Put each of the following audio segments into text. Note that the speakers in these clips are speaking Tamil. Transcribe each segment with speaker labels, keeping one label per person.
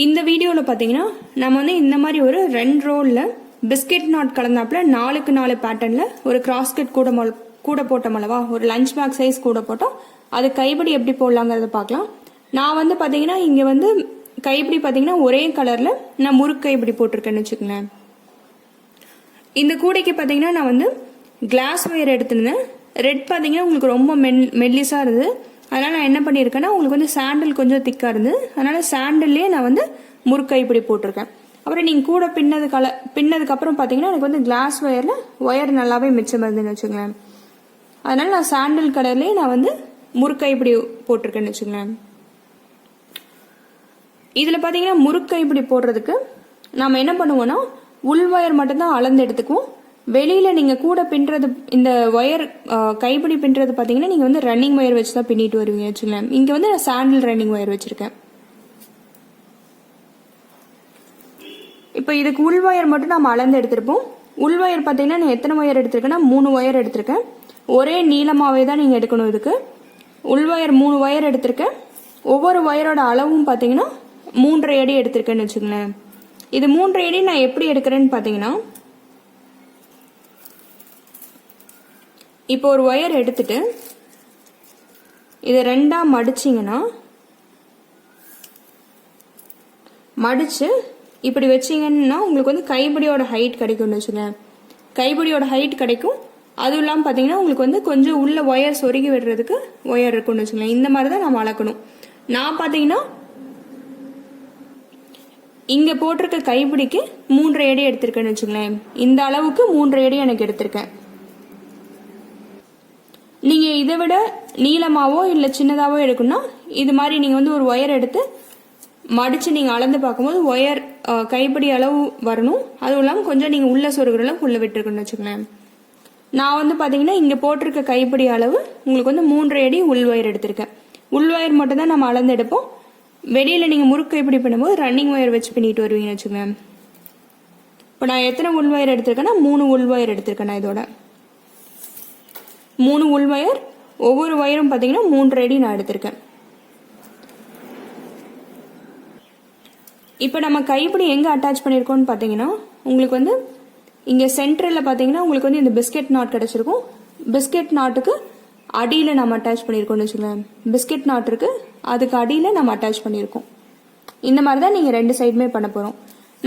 Speaker 1: இந்த வீடியோவில் பார்த்தீங்கன்னா நம்ம வந்து இந்த மாதிரி ஒரு 2 ரோலில் பிஸ்கெட் நாட் கலந்தாப்புல 4க்கு 4 பேட்டர்னில் ஒரு கிராஸ்கட் கூட போட்டோம் அல்லவா, ஒரு லஞ்ச் பேக் சைஸ் கூட போட்டோம். அது கைப்பிடி எப்படி போடலாங்கிறத பார்க்கலாம். நான் வந்து பார்த்தீங்கன்னா இங்கே வந்து கைப்பிடி பார்த்தீங்கன்னா ஒரே கலரில் நான் முறுக்கு கைப்பிடி போட்டிருக்கேன்னு வச்சுக்கோங்களேன். இந்த கூடைக்கு பார்த்தீங்கன்னா நான் வந்து கிளாஸ் ஒயர் எடுத்துருந்தேன். ரெட் பார்த்தீங்கன்னா உங்களுக்கு ரொம்ப மெல்லிஸாக இருந்தது. அதனால் நான் என்ன பண்ணியிருக்கேன்னா உங்களுக்கு வந்து சாண்டில் கொஞ்சம் திக்காக இருந்தது. அதனால் சாண்டில்லே நான் வந்து முறுக்கை இப்படி போட்டிருக்கேன். அப்புறம் நீங்கள் கூட பின்னதுக்கப்புறம் பார்த்தீங்கன்னா எனக்கு வந்து கிளாஸ் ஒயர் நல்லாவே மிச்சம் இருந்துன்னு வச்சுங்களேன். அதனால் நான் சாண்டில் கலர்லேயே நான் வந்து முறுக்கை இப்படி போட்டிருக்கேன்னு வச்சுங்களேன். இதில் பார்த்தீங்கன்னா முறுக்கை இப்படி போடுறதுக்கு நாம் என்ன பண்ணுவோம்னா உள் ஒயர் மட்டும்தான் அளந்து எடுத்துக்குவோம். வெளியில் நீங்கள் கூட பின்னுறது இந்த ஒயர் கைப்பிடி பின்னுறது பார்த்தீங்கன்னா நீங்கள் வந்து ரன்னிங் ஒயர் வச்சு தான் பின்னிட்டு வருவீங்க வச்சுக்கலாம். இங்கே வந்து நான் சாண்டில் ரன்னிங் ஒயர் வச்சுருக்கேன். இப்போ இதுக்கு உள் ஒயர் மட்டும் நம்ம அளந்து எடுத்திருப்போம். உள் ஒயர் பார்த்தீங்கன்னா நான் எத்தனை ஒயர் எடுத்திருக்கேன்னா 3 ஒயர் எடுத்திருக்கேன். ஒரே நீளமாகவே தான் நீங்கள் எடுக்கணும். இதுக்கு உள் ஒயர் 3 ஒயர் எடுத்திருக்கேன். ஒவ்வொரு ஒயரோட அளவும் பார்த்தீங்கன்னா 3.5 அடி எடுத்திருக்கேன்னு வச்சுக்கோங்களேன். இது 3.5 அடி நான் எப்படி எடுக்கிறேன்னு பார்த்தீங்கன்னா இப்போ ஒரு ஒயர் எடுத்துட்டு இதை 2ஆ மடிச்சிங்கன்னா மடிச்சு இப்படி வச்சிங்கன்னா உங்களுக்கு வந்து கைப்பிடியோட ஹைட் கிடைக்கும்னு வச்சுக்கோங்க. கைப்பிடியோட ஹைட் கிடைக்கும். அதுவும் இல்லாமல் பார்த்தீங்கன்னா உங்களுக்கு வந்து கொஞ்சம் உள்ள ஒயர் சொருகி விடுறதுக்கு ஒயர் இருக்கும்னு வச்சுக்கோங்க. இந்த மாதிரி தான் நம்ம அளக்கணும். நான் பார்த்தீங்கன்னா இங்கே போட்டிருக்க கைப்பிடிக்கு 3.5 அடி எடுத்திருக்கேன்னு வச்சுக்கோங்களேன். இந்த அளவுக்கு 3.5 அடி எனக்கு எடுத்திருக்கேன். நீங்கள் இதை விட நீளமாவோ இல்லை சின்னதாவோ எடுக்கணும்னா இது மாதிரி நீங்கள் வந்து ஒரு ஒயர் எடுத்து மடித்து நீங்கள் அளந்து பார்க்கும்போது ஒயர் கைப்பிடி அளவு வரணும். அதுவும் இல்லாமல் கொஞ்சம் நீங்கள் உள்ள சொருகிற அளவுக்கு உள்ளே விட்டுருக்குன்னு வச்சுக்கோங்களேன். நான் வந்து பார்த்தீங்கன்னா இங்கே போட்டிருக்க கைப்பிடி அளவு உங்களுக்கு வந்து 3.5 அடி உள் ஒயர் எடுத்திருக்கேன். உள் ஒயர் மட்டும் தான் நம்ம அளந்து எடுப்போம். வெளியில் நீங்கள் முறுக்கு கைப்பிடி பண்ணும்போது ரன்னிங் ஒயர் வச்சு பின்னிட்டு வருவீங்கன்னு வச்சுக்கோங்களேன். இப்போ நான் எத்தனை உள் ஒயர் எடுத்திருக்கேன்னா 3 உள் ஒயர் எடுத்திருக்கேன். நான் இதோட 3 உள் ஒயர், ஒவ்வொரு ஒயரும் பார்த்தீங்கன்னா 3.5 அடி நான் எடுத்திருக்கேன். இப்போ நம்ம கைப்பிடி எங்கே அட்டாச் பண்ணியிருக்கோம்னு பார்த்தீங்கன்னா உங்களுக்கு வந்து இங்கே சென்டரில் பார்த்தீங்கன்னா உங்களுக்கு வந்து இந்த பிஸ்கெட் நாட் கிடச்சிருக்கும். பிஸ்கெட் நாட்டுக்கு அடியில் நம்ம அட்டாச் பண்ணியிருக்கோம்னு வச்சுக்கோங்க. பிஸ்கெட் நாட் இருக்கு, அதுக்கு அடியில் நம்ம அட்டாச் பண்ணியிருக்கோம். இந்த மாதிரி தான் நீங்கள் 2 சைடுமே பண்ண போகிறோம்.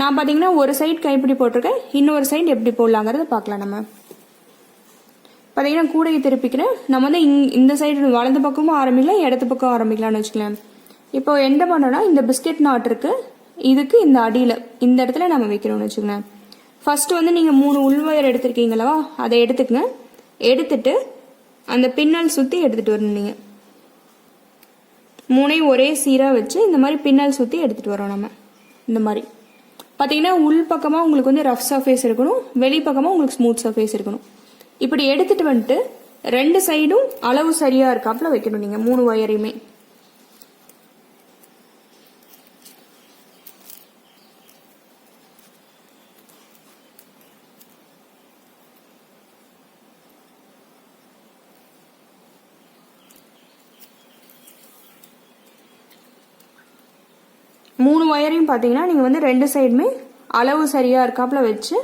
Speaker 1: நான் பார்த்தீங்கன்னா ஒரு சைடு கைப்பிடி போட்டிருக்கேன். இன்னொரு சைடு எப்படி போடலாங்கிறத பார்க்கலாம். நம்ம பார்த்தீங்கன்னா கூடையை திருப்பிக்கிறேன். நம்ம வந்து இந்த சைடு வலது பக்கமும் ஆரம்பிக்கலாம், இடது பக்கம் ஆரம்பிக்கலாம்னு வச்சுக்கலாம். இப்போ என்ன பண்ணோம்னா இந்த பிஸ்கெட் நாட் இருக்கு, இதுக்கு இந்த அடியில் இந்த இடத்துல நம்ம வைக்கணும்னு வச்சுக்கலாம். ஃபர்ஸ்ட் வந்து நீங்கள் 3 உள் ஒயர் எடுத்திருக்கீங்களா, அதை எடுத்துக்கங்க. எடுத்துட்டு அந்த பின்னல் சுற்றி எடுத்துட்டு வரணும். நீங்கள் 3ஐயும் ஒரே சீராக வச்சு இந்த மாதிரி பின்னல் சுற்றி எடுத்துட்டு வரோம். நம்ம இந்த மாதிரி பார்த்தீங்கன்னா உள் பக்கமாக உங்களுக்கு வந்து ரஃப் சர்ஃபேஸ் இருக்கணும், வெளி பக்கமாக உங்களுக்கு ஸ்மூத் சர்ஃபேஸ் இருக்கணும். இப்படி எடுத்துட்டு வந்துட்டு 2 சைடும் அளவு சரியா இருக்காப்புல வைக்கணும். நீங்க 3 ஒயரையுமே பார்த்தீங்கன்னா நீங்க வந்து 2 சைடுமே அளவு சரியா இருக்காப்புல வச்சு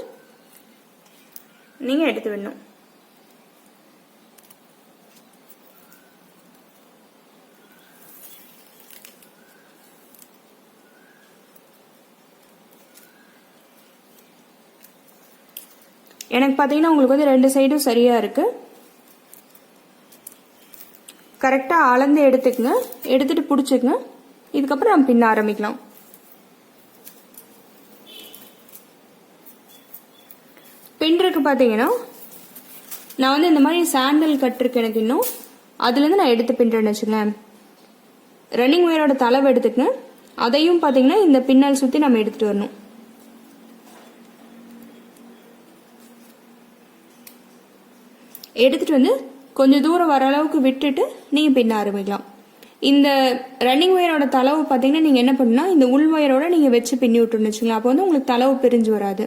Speaker 1: நீங்க எடுத்து விடணும். எனக்கு பார்த்தீங்கன்னா உங்களுக்கு வந்து 2 சைடும் சரியா இருக்கு. கரெக்டா அளந்து எடுத்துக்கங்க. எடுத்துட்டு பிடிச்சிக்கங்க. இதுக்கப்புறம் நம்ம பின்ன ஆரம்பிக்கலாம். பின்னுக்கு பார்த்தீங்கன்னா நான் வந்து இந்த மாதிரி சாண்டல் கட்டிருக்கு எனக்கு இன்னும், அதுலேருந்து நான் எடுத்து பின்னுறேன்னு வச்சுக்கேன். ரன்னிங் ஒயரோட தளவு எடுத்துக்கங்க. அதையும் பார்த்தீங்கன்னா இந்த பின்னல் சுற்றி நம்ம எடுத்துட்டு வரணும். எடுத்துட்டு வந்து கொஞ்சம் தூரம் வர அளவுக்கு விட்டுட்டு நீங்கள் பின்ன ஆரம்பிக்கலாம். இந்த ரன்னிங் ஒயரோட தளவு பார்த்தீங்கன்னா நீங்கள் என்ன பண்ணுன்னா இந்த உள் ஒயரோட நீங்கள் வச்சு பின்னி விட்டுருன்னு வச்சுக்கலாம். அப்போ வந்து உங்களுக்கு தளவு பிரிஞ்சு வராது.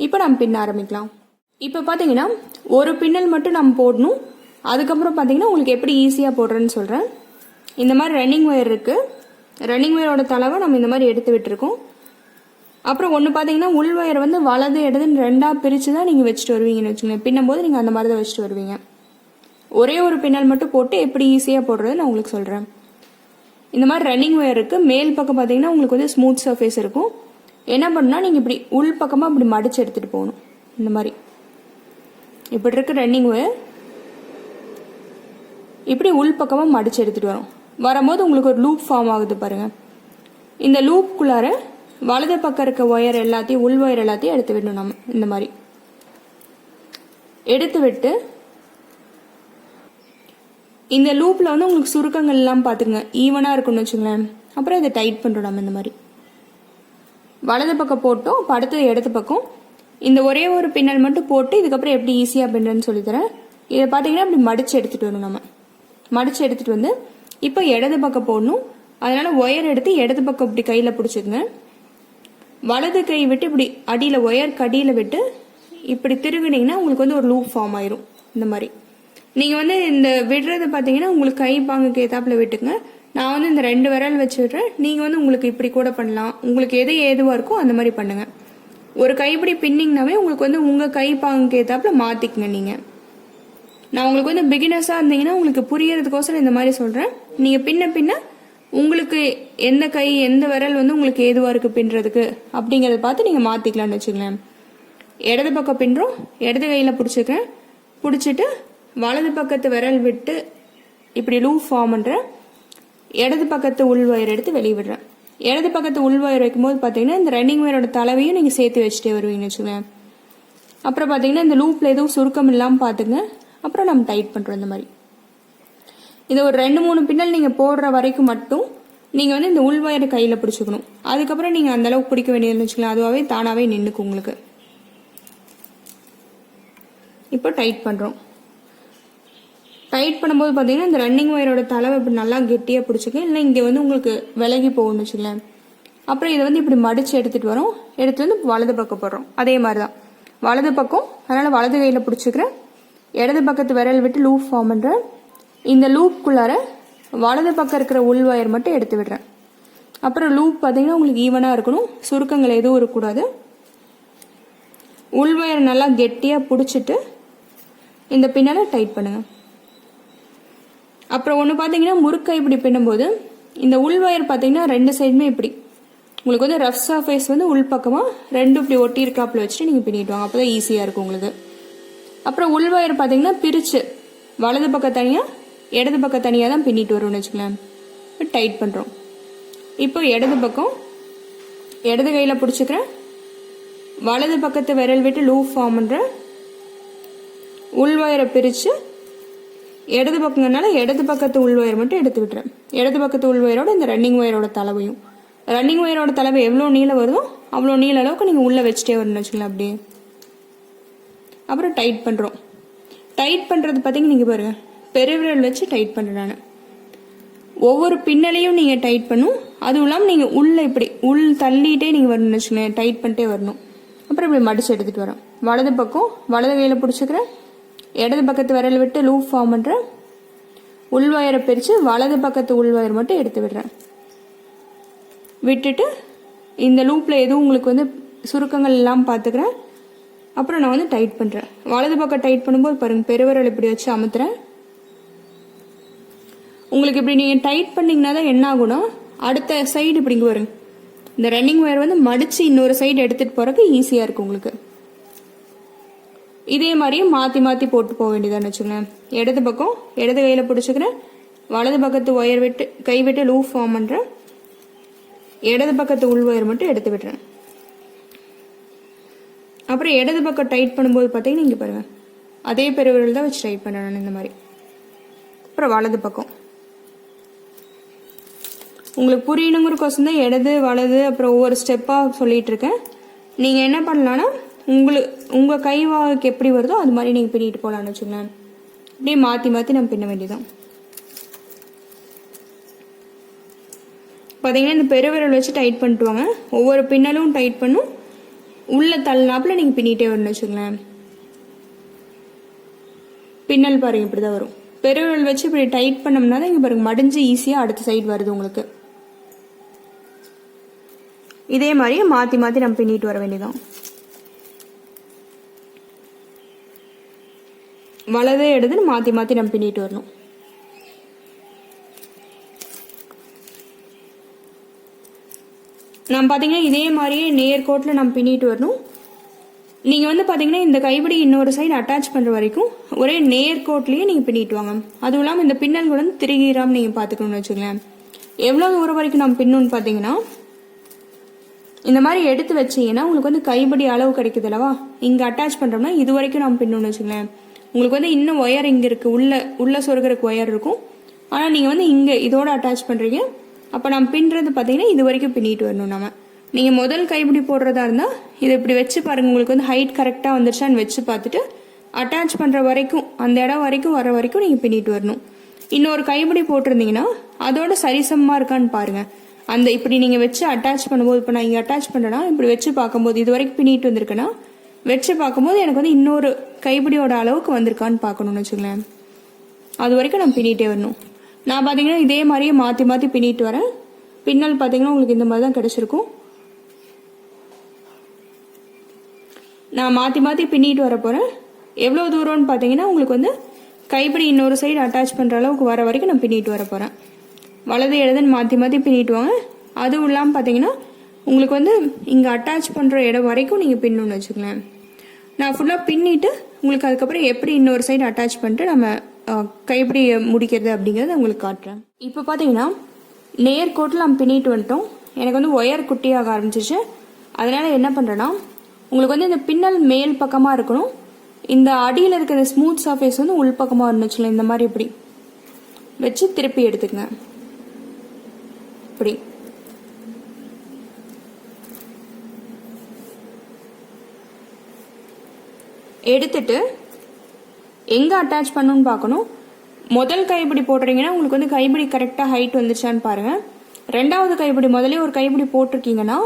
Speaker 1: இப்போ நம்ம பின்ன ஆரம்பிக்கலாம். இப்போ பார்த்தீங்கன்னா ஒரு பின்னல் மட்டும் நம்ம போடணும். அதுக்கப்புறம் பார்த்தீங்கன்னா உங்களுக்கு எப்படி ஈஸியாக போடுறேன்னு சொல்கிறேன். இந்த மாதிரி ரன்னிங் ஒயர் இருக்குது. ரன்னிங் ஒயரோட தளவை நம்ம இந்த மாதிரி எடுத்து விட்டுருக்கோம். அப்புறம் ஒன்று பார்த்தீங்கன்னா உள் ஒயர் வந்து வலது இடதுன்னு ரெண்டாக பிரித்து தான் நீங்கள் வச்சுட்டு வருவீங்கன்னு வச்சுக்கோங்க. பின்னும் போது நீங்கள் அந்த மாதிரி தான் வச்சுட்டு வருவீங்க. ஒரே ஒரு பின்னல் மட்டும் போட்டு எப்படி ஈஸியாக போடுறது நான் உங்களுக்கு சொல்கிறேன். இந்த மாதிரி ரன்னிங் ஒயருக்கு மேல் பக்கம் பார்த்தீங்கன்னா உங்களுக்கு வந்து ஸ்மூத் சர்ஃபேஸ் இருக்கும். என்ன பண்ணால் நீங்கள் இப்படி உள் பக்கமாக இப்படி மடித்து எடுத்துகிட்டு போகணும். இந்த மாதிரி இப்படி இருக்க ரன்னிங் ஒயர் இப்படி உள் பக்கமாக மடித்து எடுத்துகிட்டு வரும். வரும்போது உங்களுக்கு ஒரு லூப் ஃபார்ம் ஆகுது பாருங்கள். இந்த லூப்புக்குள்ளார வலது பக்கம் இருக்க ஒயர் எல்லாத்தையும் உள் ஒயர் எல்லாத்தையும் எடுத்து விடணும். நம்ம இந்த மாதிரி எடுத்து விட்டு இந்த லூப்பில் வந்து உங்களுக்கு சுருக்கங்கள் எல்லாம் பார்த்துங்க ஈவனாக இருக்குன்னு வச்சுங்களேன். அப்புறம் இதை டைட் பண்ணுறோம். நம்ம இந்த மாதிரி வலது பக்கம் போட்டோம். இப்போ அடுத்தது இடது பக்கம் இந்த ஒரே ஒரு பின்னல் மட்டும் போட்டு இதுக்கப்புறம் எப்படி ஈஸியாக பின்னுறேன்னு சொல்லித்தரேன். இதை பார்த்தீங்கன்னா இப்படி மடித்து எடுத்துகிட்டு வரணும். நம்ம மடித்து எடுத்துகிட்டு வந்து இப்போ இடது பக்கம் போடணும். அதனால் ஒயர் எடுத்து இடது பக்கம் இப்படி கையில் பிடிச்சிக்கங்க. வலது கை விட்டு இப்படி அடியில் ஒயர் கடியில் விட்டு இப்படி திருகுனீங்கன்னா உங்களுக்கு வந்து ஒரு லூப் ஃபார்ம் ஆயிரும். இந்த மாதிரி நீங்கள் வந்து இந்த விடுறது பார்த்தீங்கன்னா உங்களுக்கு கை பாங்குக்கு ஏத்தாப்புல விட்டுங்க. நான் வந்து இந்த 2 விரல் வச்சு விடுறேன். நீங்கள் வந்து உங்களுக்கு இப்படி கூட பண்ணலாம். உங்களுக்கு எது ஏதுவாக இருக்கோ அந்த மாதிரி பண்ணுங்க. ஒரு கைப்பிடி பின்னிங்னாவே உங்களுக்கு வந்து உங்கள் கை பாங்குக்கு ஏத்தாப்புல மாற்றிக்குங்க. நீங்கள் நான் உங்களுக்கு வந்து பிகினர்ஸாக இருந்தீங்கன்னா உங்களுக்கு புரியறதுக்கோசரம் இந்த மாதிரி சொல்கிறேன். நீங்கள் பின்ன உங்களுக்கு எந்த கை எந்த விரல் வந்து உங்களுக்கு ஏதுவாக இருக்குது பின்னுறதுக்கு அப்படிங்கிறத பார்த்து நீங்கள் மாற்றிக்கலான்னு வச்சுங்களேன். இடது பக்கம் பின்னுறோம். இடது கையில் பிடிச்சிக்கிறேன். பிடிச்சிட்டு வலது பக்கத்து விரல் விட்டு இப்படி லூப் ஃபார்ம் பண்ணுறேன். இடது பக்கத்து உள் ஒயர் எடுத்து வெளியே விடுறேன். இடது பக்கத்து உள் ஒயர் வைக்கும்போது பார்த்தீங்கன்னா இந்த ரன்னிங் ஒயரோட தலைவையும் நீங்கள் சேர்த்து வச்சுட்டே வருவீங்கன்னு வச்சுக்கோங்க. அப்புறம் பார்த்தீங்கன்னா இந்த லூப்பில் எதுவும் சுருக்கம் இல்லாமல் பார்த்துங்க. அப்புறம் நம்ம டைட் பண்ணுறோம். இந்த மாதிரி இதை ஒரு 2-3 பின்னல் நீங்கள் போடுற வரைக்கும் மட்டும் நீங்கள் வந்து இந்த உள் ஒயரை கையில் பிடிச்சிக்கணும். அதுக்கப்புறம் நீங்கள் அந்த அளவுக்கு பிடிக்க வேண்டியதுன்னு வச்சுக்கலாம். அதுவாகவே தானாகவே நின்றுக்கும் உங்களுக்கு. இப்போ டைட் பண்ணுறோம். டைட் பண்ணும்போது பார்த்தீங்கன்னா இந்த ரன்னிங் ஒயரோட தலைவை இப்படி நல்லா கெட்டியாக பிடிச்சிக்க. இல்லை இங்கே வந்து உங்களுக்கு விலகி போகணும்னு வச்சுக்கலாம். அப்புறம் இதை வந்து இப்படி மடித்து எடுத்துகிட்டு வரோம். எடுத்து வந்து வலது பக்கம் போடுறோம். அதே மாதிரி தான் வலது பக்கம். அதனால் வலது கையில் பிடிச்சிக்கிறேன். இடது பக்கத்து விரல் விட்டு லூப் ஃபார்ம் பண்ணுறேன். இந்த லூப்புக்குள்ளார வலது பக்கம் இருக்கிற உள் ஒயர் மட்டும் எடுத்து விடுறேன். அப்புறம் லூப் பார்த்தீங்கன்னா உங்களுக்கு ஈவனாக இருக்கணும். சுருக்கங்கள் எதுவும் இருக்கக்கூடாது. உள் ஒயர் நல்லா கெட்டியாக பிடிச்சிட்டு இந்த பின்னலை டைட் பண்ணுங்கள். அப்புறம் ஒன்று பார்த்தீங்கன்னா முறுக்கை இப்படி பின்னும்போது இந்த உள் ஒயர் பார்த்தீங்கன்னா 2 சைடுமே இப்படி உங்களுக்கு வந்து ரஃப் சர்ஃபேஸ் வந்து உள் பக்கமாக 2 இப்படி ஒட்டி இருக்காப்புல வச்சுட்டு நீங்கள் பின்னிட்டு வாங்க. அப்போ தான் ஈஸியாக இருக்கும் உங்களுக்கு. அப்புறம் உள் ஒயர் பார்த்தீங்கன்னா பிரித்து வலது பக்கம் தனியாக இடது பக்கம் தனியாக தான் பின்னிட்டு வரும்னு வச்சுக்கலாம். டைட் பண்ணுறோம். இப்போ இடது பக்கம் இடது கையில் பிடிச்சிக்கிறேன். வலது பக்கத்தை விரல் விட்டு லூப் ஃபார்ம் பண்ணுறேன். உள் ஒயரை பிரித்து இடது பக்கங்கனால இடது பக்கத்து உள் ஒயர் மட்டும் எடுத்து விட்டுறேன். இடது பக்கத்து உள் ஒயரோட இந்த ரன்னிங் ஒயரோட தலைவையும் ரன்னிங் ஒயரோட தலைவை எவ்வளோ நீளம் வருதோ அவ்வளோ நீள அளவுக்கு நீங்கள் உள்ளே வச்சுட்டே வரணும்னு வச்சுக்கலாம். அப்படியே அப்புறம் டைட் பண்ணுறோம். டைட் பண்ணுறது பார்த்தீங்கன்னா நீங்கள் பாருங்கள் பெருவிரல் வச்சு டைட் பண்ணுறேன் நான். ஒவ்வொரு பின்னலையும் நீங்கள் டைட் பண்ணும். அதுவும் இல்லாமல் நீங்கள் உள்ளே இப்படி உள் தள்ளிகிட்டே நீங்கள் வரணும்னு வச்சுக்கோங்க. டைட் பண்ணிட்டே வரணும். அப்புறம் இப்படி மடித்து எடுத்துகிட்டு வரோம். வலது பக்கம் வலது கையில் பிடிச்சிக்கிறேன். இடது பக்கத்து விரல் விட்டு லூப் ஃபார்ம் பண்ணுறேன். உள் ஒயரை பிரித்து வலது பக்கத்து உள் ஒயர் மட்டும் எடுத்து விடுறேன். விட்டுட்டு இந்த லூப்பில் எதுவும் உங்களுக்கு வந்து சுருக்கங்கள் இல்லாமல் பார்த்துக்கிறேன். அப்புறம் நான் வந்து டைட் பண்ணுறேன். வலது பக்கம் டைட் பண்ணும்போது பாருங்கள் பெருவிரல் இப்படி வச்சு அமுத்துறேன். உங்களுக்கு இப்படி நீங்கள் டைட் பண்ணிங்கன்னா தான் என்ன ஆகும்னா அடுத்த சைடு இப்படிங்க வருங்க. இந்த ரன்னிங் ஒயர் வந்து மடித்து இன்னொரு சைடு எடுத்துகிட்டு போகிறதுக்கு ஈஸியாக இருக்கும் உங்களுக்கு. இதே மாதிரியே மாற்றி மாற்றி போட்டு போக வேண்டியதான்னு வச்சுக்கோங்க. இடது பக்கம் இடது கையில் பிடிச்சிக்கிறேன். வலது பக்கத்து ஒயர் விட்டு கை விட்டு லூப் ஃபார்ம் பண்ணுறேன். இடது பக்கத்து உள் ஒயர் மட்டும் எடுத்து விடுறேன். அப்புறம் இடது பக்கம் டைட் பண்ணும்போது பார்த்தீங்கன்னா இங்கே பாருங்கள் அதே பெருவிரல் தான் வச்சு டைட் பண்ணுறேன் நான் இந்த மாதிரி. அப்புறம் வலது பக்கம் உங்களுக்கு புரியணுங்கிறக்கோசம் தான் இடது வலது அப்புறம் ஒவ்வொரு ஸ்டெப்பாக சொல்லிகிட்டு இருக்கேன். நீங்கள் என்ன பண்ணலான்னா உங்கள் கை வாக்கு எப்படி வருதோ அது மாதிரி நீங்கள் பின்னிட்டு போகலான்னு வச்சுக்கோங்களேன். அப்படியே மாற்றி மாற்றி நம்ம பின்ன வேண்டியதான். பார்த்தீங்கன்னா இந்த பெருவிரல் வச்சு டைட் பண்ணிட்டு வாங்க. ஒவ்வொரு பின்னலும் டைட் பண்ணும். உள்ள தள்ளினாப்புல நீங்கள் பின்னிட்டே வரணும்னு வச்சுக்கோங்களேன். பின்னல் பாருங்கள் இப்படி தான் வரும். பெருவிரல் வச்சு இப்படி டைட் பண்ணோம்னா தான் இங்கே பாருங்கள் மடிஞ்சு ஈஸியாக அடுத்த சைடு வருது உங்களுக்கு. இதே மாதிரியே மாற்றி மாற்றி நம்ம பின்னிட்டு வர வேண்டியதான். வலது இடதுன்னு மாற்றி மாற்றி நம்ம பின்னிட்டு வரணும். நம்ம பார்த்தீங்கன்னா இதே மாதிரியே நேர்கோட்டில் நம்ம பின்னிட்டு வரணும். நீங்கள் வந்து பார்த்தீங்கன்னா இந்த கைப்பிடி இன்னொரு சைடு அட்டாச் பண்ணுற வரைக்கும் ஒரே நேர்கோட்லேயே நீங்கள் பின்னிட்டு வாங்க. அதுவும் இல்லாமல் இந்த பின்னல்கள் வந்து திருகிராமல் நீங்கள் பார்த்துக்கணும்னு வச்சுக்கோங்களேன். எவ்வளோ தூரம் வரைக்கும் நம்ம பின்னணும்னு பார்த்தீங்கன்னா இந்த மாதிரி எடுத்து வச்சிங்கன்னா உங்களுக்கு வந்து கைப்பிடி அளவு கிடைக்குது அல்லவா, இங்கே அட்டாச் பண்ணுறோம்னா இது வரைக்கும் நம்ம பின்னணும்னு வச்சுக்கோங்களேன். உங்களுக்கு வந்து இன்னும் ஒயர் இங்கே இருக்குது, உள்ள சொருகிறதுக்கு ஒயர் இருக்கும். ஆனால் நீங்கள் வந்து இங்கே இதோட அட்டாச் பண்ணுறீங்க. அப்போ நம்ம பின்னுறது பார்த்தீங்கன்னா இது வரைக்கும் பின்னிட்டு வரணும். நம்ம நீங்கள் முதல் கைப்பிடி போடுறதா இருந்தால் இதை இப்படி வச்சு பாருங்கள், உங்களுக்கு வந்து ஹைட் கரெக்டாக வந்துருச்சான்னு வச்சு பார்த்துட்டு அட்டாச் பண்ணுற வரைக்கும் அந்த இடம் வரைக்கும் வர வரைக்கும் நீங்கள் பின்னிட்டு வரணும். இன்னொரு கைப்பிடி போட்டிருந்தீங்கன்னா அதோட சரிசமமாக இருக்கான்னு பாருங்கள். அந்த இப்படி நீங்கள் வச்சு அட்டாச் பண்ணும்போது, இப்போ நான் இங்கே அட்டாச் பண்ணுறேன்னா இப்படி வச்சு பார்க்கும்போது இது வரைக்கும் பின்னிட்டு வந்திருக்கேன்னா வச்சு பார்க்கும்போது எனக்கு வந்து இன்னொரு கைப்பிடியோட அளவுக்கு வந்திருக்கான்னு பார்க்கணும்னு வச்சுக்கலேன். அது வரைக்கும் நான் பின்னிட்டே வரணும். நான் பார்த்தீங்கன்னா இதே மாதிரியே மாற்றி மாற்றி பின்னிட்டு வரேன். பின்னல் பார்த்தீங்கன்னா உங்களுக்கு இந்த மாதிரி தான் கிடச்சிருக்கும். நான் மாற்றி மாற்றி பின்னிட்டு வர போகிறேன். எவ்வளோ தூரம்னு பார்த்தீங்கன்னா உங்களுக்கு வந்து கைப்பிடி இன்னொரு சைடு அட்டாச் பண்ணுற அளவுக்கு வர வரைக்கும் நான் பின்னிட்டு வர போகிறேன். வலது இடதுன்னு மாற்றி மாற்றி பின்னிட்டு வாங்க. அதுவும் இல்லாமல் பார்த்தீங்கன்னா உங்களுக்கு வந்து இங்கே அட்டாச் பண்ணுற இடம் வரைக்கும் நீங்கள் பின்னணும்னு வச்சுக்கலாம். நான் ஃபுல்லாக பின்னிட்டு உங்களுக்கு அதுக்கப்புறம் எப்படி இன்னொரு சைடு அட்டாச் பண்ணிட்டு நம்ம கைப்பிடி முடிக்கிறது அப்படிங்கிறத உங்களுக்கு காட்டுறேன். இப்போ பார்த்தீங்கன்னா நேர்கோட்டில் நம்ம பின்னிட்டு வந்துட்டோம். எனக்கு வந்து ஒயர் குட்டியாக ஆரம்பிச்சிச்சு. அதனால் என்ன பண்ணுறேன்னா உங்களுக்கு வந்து இந்த பின்னல் மேல் பக்கமாக இருக்கணும். இந்த அடியில் இருக்கிற ஸ்மூத் சர்ஃபேஸ் வந்து உள் பக்கமாக இருந்துச்சுல, இந்த மாதிரி இப்படி வச்சு திருப்பி எடுத்துக்கங்க. இப்படி எடுத்துட்டு எங்கே அட்டாச் பண்ணணும்னு பார்க்கணும். முதல் கைப்பிடி போடுறீங்கன்னா உங்களுக்கு வந்து கைப்பிடி கரெக்டாக ஹைட் வந்துருச்சான்னு பாருங்கள். ரெண்டாவது கைப்பிடி முதலே ஒரு கைப்பிடி போட்டிருக்கீங்கன்னா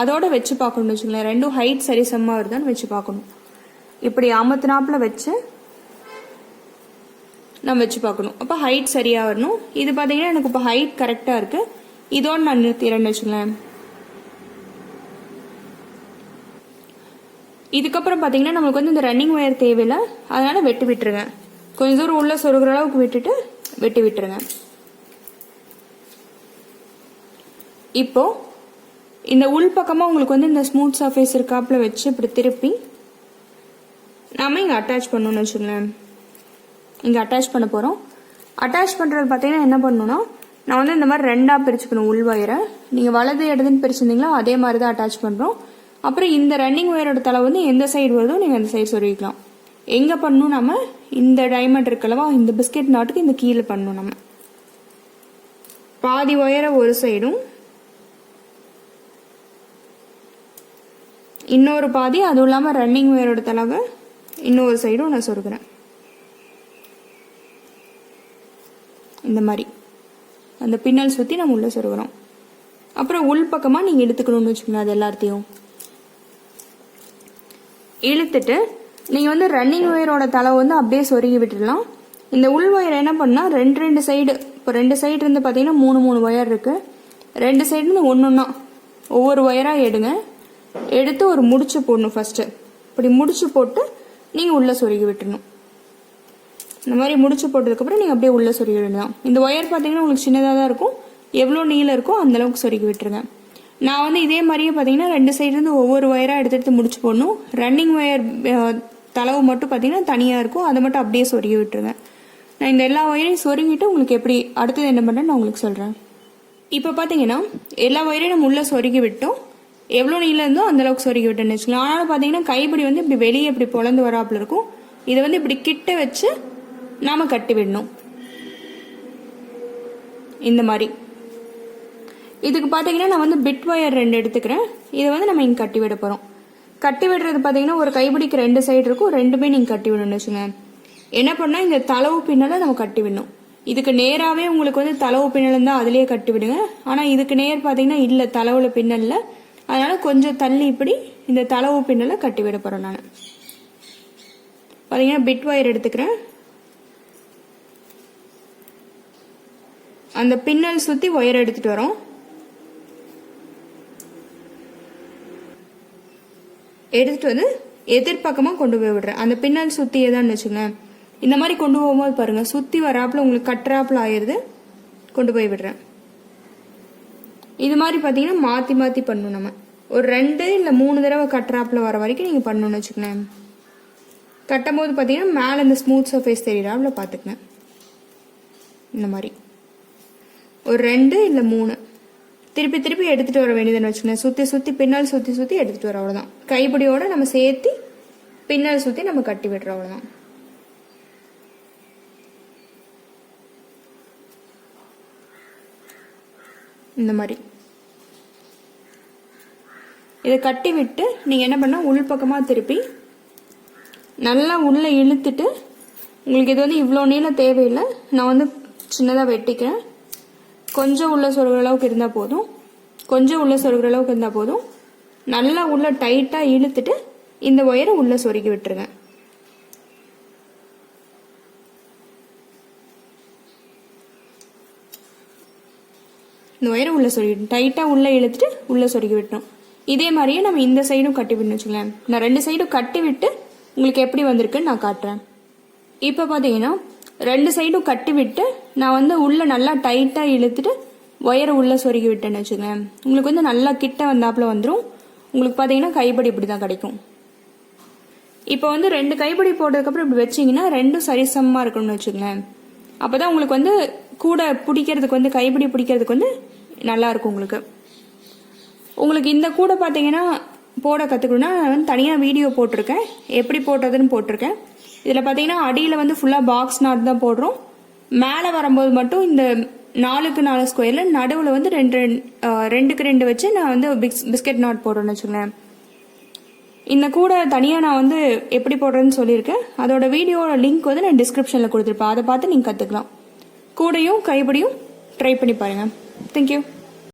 Speaker 1: அதோட வச்சு பார்க்கணும்னு வச்சுக்கோங்களேன். ரெண்டும் ஹைட் சரிசமமாக வருதான்னு வச்சு பார்க்கணும். இப்படி அமத்துனாப்பில் வச்சு நம்ம வச்சு பார்க்கணும். அப்போ ஹைட் சரியாக வரணும். இது பார்த்தீங்கன்னா எனக்கு இப்போ ஹைட் கரெக்டாக இருக்குது. இதோடு நான் நிறுத்திடுறேன்னு வச்சுக்கோங்களேன். இதுக்கப்புறம் பார்த்தீங்கன்னா நம்மளுக்கு வந்து இந்த ரன்னிங் ஒயர் தேவையில்லை, அதனால் வெட்டி விட்டுருங்க. கொஞ்சம் தூரம் உள்ள சொருகிற அளவுக்கு விட்டுட்டு வெட்டி விட்டுருங்க. இப்போ இந்த உள் பக்கமாக உங்களுக்கு வந்து இந்த ஸ்மூத் சர்ஃபேஸ் இருக்காப்பில் வச்சு இப்படி திருப்பி நாம் இங்கே அட்டாச் பண்ணணும்னு வச்சுக்கோங்களேன். இங்கே அட்டாச் பண்ண போகிறோம். அட்டாச் பண்ணுறது பார்த்தீங்கன்னா என்ன பண்ணணும்னா நான் வந்து இந்த மாதிரி ரெண்டாக பிரிச்சுக்கணும். உள் ஒயரை நீங்கள் வலது இடதுன்னு பிரிச்சிருந்தீங்களோ அதே மாதிரி தான் அட்டாச் பண்ணுறோம். அப்புறம் இந்த ரன்னிங் ஒயரோட தலை வந்து எந்த சைடு வருதோ நீங்கள் அந்த சைடு சொருவிக்கலாம். எங்கே பண்ணணும் நம்ம இந்த டைமண்ட் இருக்கல்லவா, இந்த பிஸ்கெட் நாட்டுக்கு இந்த கீழே பண்ணணும். நம்ம பாதி ஒயரை ஒரு சைடும் இன்னொரு பாதி, அதுவும் இல்லாமல் ரன்னிங் ஒயரோட தலைவை இன்னொரு சைடும் நான் சொருகிறேன். இந்த மாதிரி அந்த பின்னல் சுற்றி நம்ம உள்ளே சொருகிறோம். அப்புறம் உள் பக்கமாக நீங்கள் இழுத்துக்கணும்னு வச்சுக்கோங்க. அது எல்லாத்தையும் இழுத்துட்டு நீங்கள் வந்து ரன்னிங் ஒயரோட தலை வந்து அப்படியே சொருகி விட்டுடலாம். இந்த உள் ஒயர் என்ன பண்ணால் ரெண்டு சைடு, இப்போ ரெண்டு சைடு இருந்து பார்த்தீங்கன்னா 3 ஒயர் இருக்குது. ரெண்டு சைடு இருந்து ஒன்றா ஒவ்வொரு ஒயராக எடுங்க. எடுத்து ஒரு முடிச்சு போடணும். ஃபஸ்ட்டு இப்படி முடிச்சு போட்டு நீங்கள் உள்ளே சொருகி விட்டுடணும். இந்த மாதிரி முடிச்சு போட்டதுக்கப்புறம் நீங்கள் அப்படியே உள்ளே சொருகி விடலாம். இந்த ஒயர் பார்த்தீங்கன்னா உங்களுக்கு சின்னதாக தான் இருக்கும். எவ்வளோ நீளம் இருக்கோ அந்தளவுக்கு சொருகி விட்டுருங்க. நான் வந்து இதே மாதிரியே பார்த்தீங்கன்னா ரெண்டு சைட்லேருந்து ஒவ்வொரு ஒயராக எடுத்து முடிச்சு போடணும். ரன்னிங் ஒயர் தளவு மட்டும் பார்த்தீங்கன்னா தனியாக இருக்கும், அதை மட்டும் அப்படியே சொருகி விட்டுருங்க. நான் இந்த எல்லா ஒயரையும் சொருகிட்டு உங்களுக்கு எப்படி அடுத்தது என்ன பண்ணுறேன்னு நான் உங்களுக்கு சொல்கிறேன். இப்போ பார்த்தீங்கன்னா எல்லா ஒயரையும் நம்ம உள்ளே சொருகி விட்டோம். எவ்வளோ நீளம் இருந்தோ அந்தளவுக்கு சொருகி விட்டேன்னு வச்சுக்கலாம். ஆனால் பார்த்தீங்கன்னா கைப்பிடி வந்து இப்படி வெளியே இப்படி பொழந்து வராப்புல இருக்கும். இதை வந்து இப்படி கிட்ட வச்சு நாம் கட்டி விடணும். இந்த மாதிரி இதுக்கு பார்த்தீங்கன்னா நான் வந்து பிட் ஒயர் 2 எடுத்துக்கிறேன். இதை வந்து நம்ம இங்கே கட்டி விட போகிறோம். கட்டி விடுறது பார்த்தீங்கன்னா ஒரு கைப்பிடிக்கு 2 சைடு இருக்கும், ரெண்டுமே நீங்கள் கட்டி விடணும்னு வச்சுங்க. என்ன பண்ணால் இந்த தளவு பின்னலை நம்ம கட்டி விடணும். இதுக்கு நேராகவே உங்களுக்கு வந்து தளவு பின்னல் இருந்தால் அதிலேயே கட்டி விடுங்க. ஆனால் இதுக்கு நேர் பார்த்தீங்கன்னா இல்லை, தளவுல பின்னலில். அதனால் கொஞ்சம் தள்ளி இப்படி இந்த தளவு பின்னலை கட்டி விட போகிறேன். நான் பார்த்தீங்கன்னா பிட் ஒயர் எடுத்துக்கிறேன். அந்த பின்னல் சுற்றி ஒயர் எடுத்துகிட்டு வரோம். எடுத்துட்டு வந்து எதிர்பக்கமாக கொண்டு போய் விடுறேன். அந்த பின்னல் சுற்றி ஏதான்னு வச்சுங்களேன். இந்த மாதிரி கொண்டு போகும்போது பாருங்க சுற்றி வராப்புல உங்களுக்கு கட்டுறாப்புல ஆயிடுது. கொண்டு போய் விடுறேன். இது மாதிரி பார்த்தீங்கன்னா மாற்றி மாற்றி பண்ணணும். நம்ம ஒரு 2 இல்லை 3 தடவை கட்டுறாப்புல வர வரைக்கும் நீங்கள் பண்ணணும்னு வச்சுக்கோங்களேன். கட்டும் போது பார்த்தீங்கன்னா மேலே இந்த ஸ்மூத் சர்ஃபேஸ் தெரியுறாப்புல பார்த்துக்கங்க. இந்த மாதிரி ஒரு 2 இல்லை 3 திருப்பி திருப்பி எடுத்துகிட்டு வர வேண்டியதுன்னு வச்சுக்கோங்க. சுற்றி சுற்றி பின்னால் சுற்றி சுற்றி எடுத்துகிட்டு வர அவ்வளோதான். கைப்பிடியோட நம்ம சேர்த்து பின்னால் சுற்றி நம்ம கட்டி விடுறோம் அவ்வளோதான். இந்த மாதிரி இதை கட்டி விட்டு நீங்கள் என்ன பண்ணால் உள்பக்கமாக திருப்பி நல்லா உள்ளே இழுத்துட்டு, உங்களுக்கு இது வந்து இவ்வளோ நீளம் தேவையில்லை, நான் வந்து சின்னதாக வெட்டிக்கிறேன். கொஞ்சம் உள்ள சொருகிற அளவுக்கு இருந்தால் போதும். கொஞ்சம் உள்ள சொருகிற அளவுக்கு இருந்தால் போதும். நல்லா உள்ள டைட்டாக இழுத்துட்டு இந்த ஒயரை உள்ளே சொருகி விட்டுருங்க. இந்த ஒயரை உள்ளே சொருகிட்டோம். டைட்டாக உள்ளே இழுத்துட்டு உள்ளே சொருகி விட்டோம். இதே மாதிரியே நம்ம இந்த சைடும் கட்டி விடணும் வச்சுக்கலாம். நான் 2 சைடும் கட்டி விட்டு உங்களுக்கு எப்படி வந்திருக்குன்னு நான் காட்டுறேன். இப்போ பார்த்தீங்கன்னா 2 சைடும் கட்டி விட்டு நான் வந்து உள்ளே நல்லா டைட்டாக இழுத்துட்டு ஒயரை உள்ளே சொருகி விட்டேன்னு வச்சுக்கேன். உங்களுக்கு வந்து நல்லா கிட்ட வந்தாப்புல வந்துடும். உங்களுக்கு பார்த்தீங்கன்னா கைப்படி இப்படி தான் கிடைக்கும். இப்போ வந்து 2 கைப்படி போட்டதுக்கப்புறம் இப்படி வச்சிங்கன்னா 2ம் சரிசமமாக இருக்கணும்னு வச்சுக்கலேன். அப்போ தான் உங்களுக்கு வந்து கூட பிடிக்கிறதுக்கு வந்து கைப்படி பிடிக்கிறதுக்கு வந்து நல்லாயிருக்கும். உங்களுக்கு இந்த கூடை பார்த்தீங்கன்னா போட கற்றுக்கணுன்னா நான் வந்து தனியாக வீடியோ போட்டிருக்கேன், எப்படி போட்டதுன்னு போட்டிருக்கேன். இதில் பார்த்தீங்கன்னா அடியில் வந்து ஃபுல்லாக பாக்ஸ் நாட் தான் போடுறோம். மேலே வரும்போது மட்டும் இந்த 4x 4 ஸ்கொயரில் நடுவில் வந்து 2x 2 வச்சு நான் வந்து பிஸ்கெட் நாட் போடுறேன்னு வச்சுக்கோங்களேன். இந்த கூடை தனியாக நான் வந்து எப்படி போடுறேன்னு சொல்லியிருக்கேன். அதோட வீடியோட லிங்க் வந்து நான் டிஸ்கிரிப்ஷனில் கொடுத்துருப்பேன். அதை பார்த்து நீங்கள் கற்றுக்கலாம். கூடையும் கைப்படியும் ட்ரை பண்ணி பாருங்கள். தேங்க்யூ.